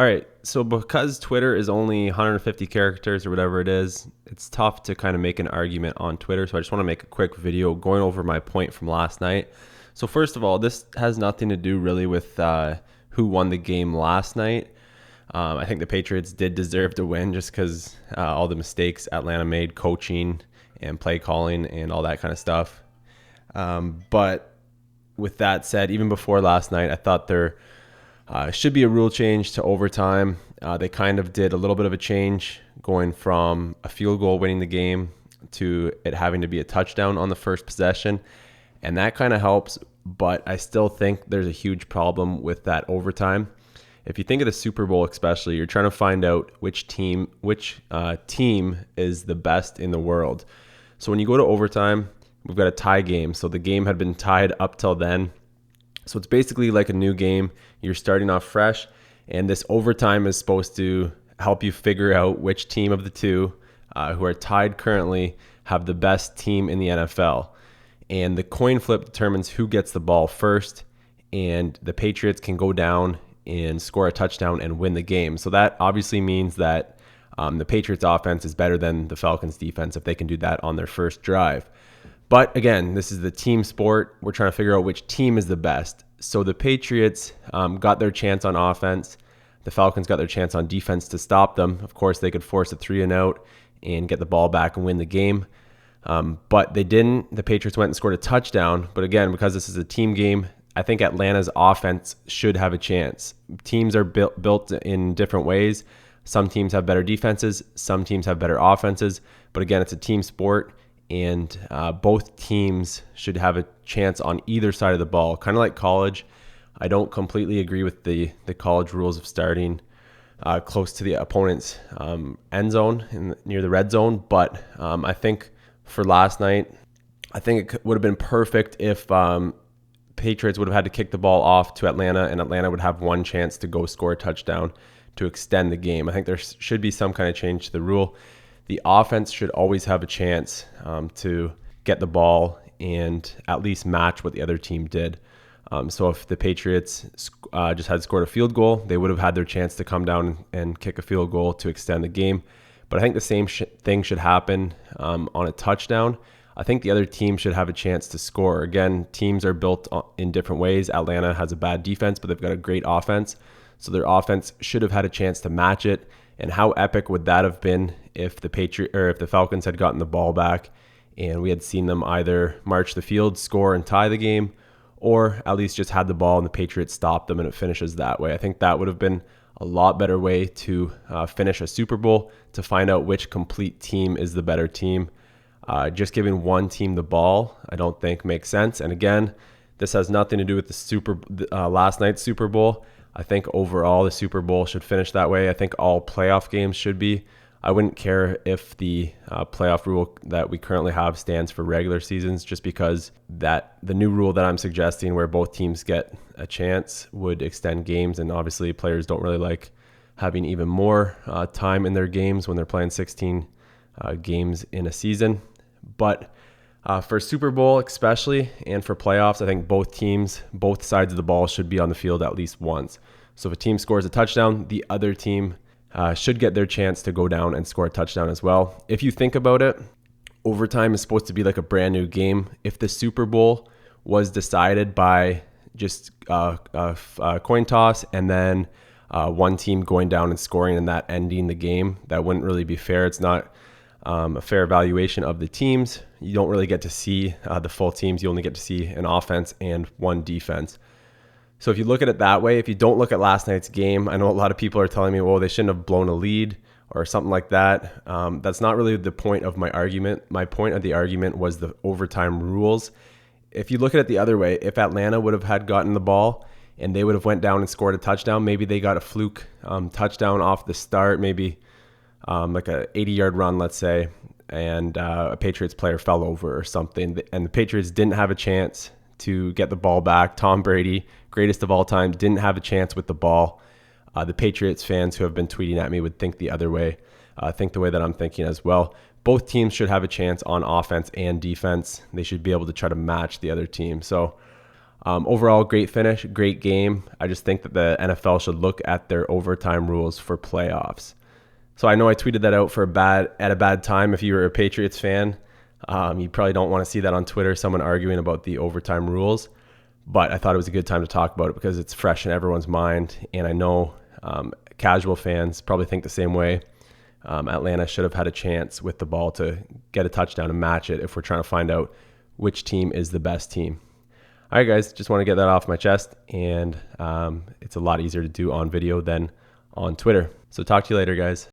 All right, so because Twitter is only 150 characters or whatever it is, it's tough to kind of make an argument on Twitter. So I just want to make a quick video going over my point from last night. So first of all, this has nothing to do really with who won the game last night. I think the Patriots did deserve to win just because all the mistakes Atlanta made, coaching and play calling and all that kind of stuff. But with that said, even before last night, I thought there should be a rule change to overtime. They kind of did a little bit of a change going from a field goal winning the game to it having to be a touchdown on the first possession. And that kind of helps, but I still think there's a huge problem with that overtime. If you think of the Super Bowl especially, you're trying to find out which team is the best in the world. So when you go to overtime, we've got a tie game. So the game had been tied up till then. So it's basically like a new game. You're starting off fresh, and this overtime is supposed to help you figure out which team of the two who are tied currently have the best team in the NFL. And the coin flip determines who gets the ball first, and the Patriots can go down and score a touchdown and win the game. So that obviously means that the Patriots offense is better than the Falcons defense if they can do that on their first drive. But again, this is the team sport. We're trying to figure out which team is the best. So the Patriots got their chance on offense. The Falcons got their chance on defense to stop them. Of course, they could force a 3-and-out and get the ball back and win the game. But they didn't. The Patriots went and scored a touchdown. But again, because this is a team game, I think Atlanta's offense should have a chance. Teams are built in different ways. Some teams have better defenses. Some teams have better offenses. But again, it's a team sport. And both teams should have a chance on either side of the ball, kind of like college. I don't completely agree with the college rules of starting close to the opponent's end zone, near the red zone. But I think for last night, I think it would have been perfect if Patriots would have had to kick the ball off to Atlanta, and Atlanta would have one chance to go score a touchdown to extend the game. I think there should be some kind of change to the rule. The offense should always have a chance to get the ball and at least match what the other team did. So if the Patriots just had scored a field goal, they would have had their chance to come down and kick a field goal to extend the game. But I think the same thing should happen on a touchdown. I think the other team should have a chance to score. Again, teams are built in different ways. Atlanta has a bad defense, but they've got a great offense. So their offense should have had a chance to match it. And how epic would that have been if the Falcons had gotten the ball back and we had seen them either march the field, score, and tie the game, or at least just had the ball and the Patriots stopped them and it finishes that way. I think that would have been a lot better way to finish a Super Bowl, to find out which complete team is the better team. Just giving one team the ball, I don't think makes sense. And again, this has nothing to do with the last night's Super Bowl. I think overall the Super Bowl should finish that way. I think all playoff games should be. I wouldn't care if the playoff rule that we currently have stands for regular seasons, just because that the new rule that I'm suggesting, where both teams get a chance, would extend games. And obviously players don't really like having even more time in their games when they're playing 16 games in a season. But for Super Bowl especially, and for playoffs, I think both sides of the ball should be on the field at least once. So if a team scores a touchdown, the other team should get their chance to go down and score a touchdown as well. If you think about it, overtime is supposed to be like a brand new game. If the Super Bowl was decided by just a coin toss and then one team going down and scoring and that ending the game, that wouldn't really be fair. It's not a fair evaluation of the teams. You don't really get to see the full teams. You only get to see an offense and one defense. So if you look at it that way, if you don't look at last night's game, I know a lot of people are telling me, well, they shouldn't have blown a lead or something like that. That's not really the point of my argument. My point of the argument was the overtime rules. If you look at it the other way, if Atlanta would have had gotten the ball and they would have went down and scored a touchdown, maybe they got a fluke touchdown off the start, maybe like a 80-yard run, let's say, and a Patriots player fell over or something, and the Patriots didn't have a chance to get the ball back. Tom Brady, greatest of all time, didn't have a chance with the ball. The Patriots fans who have been tweeting at me would think the other way, think the way that I'm thinking as well. Both teams should have a chance on offense and defense. They should be able to try to match the other team. So Overall, great finish, great game. I just think that the NFL should look at their overtime rules for playoffs. So I know I tweeted that out at a bad time. If you were a Patriots fan, you probably don't want to see that on Twitter, someone arguing about the overtime rules. But I thought it was a good time to talk about it because it's fresh in everyone's mind. And I know casual fans probably think the same way. Atlanta should have had a chance with the ball to get a touchdown and match it if we're trying to find out which team is the best team. All right, guys, just want to get that off my chest. And it's a lot easier to do on video than on Twitter. So talk to you later, guys.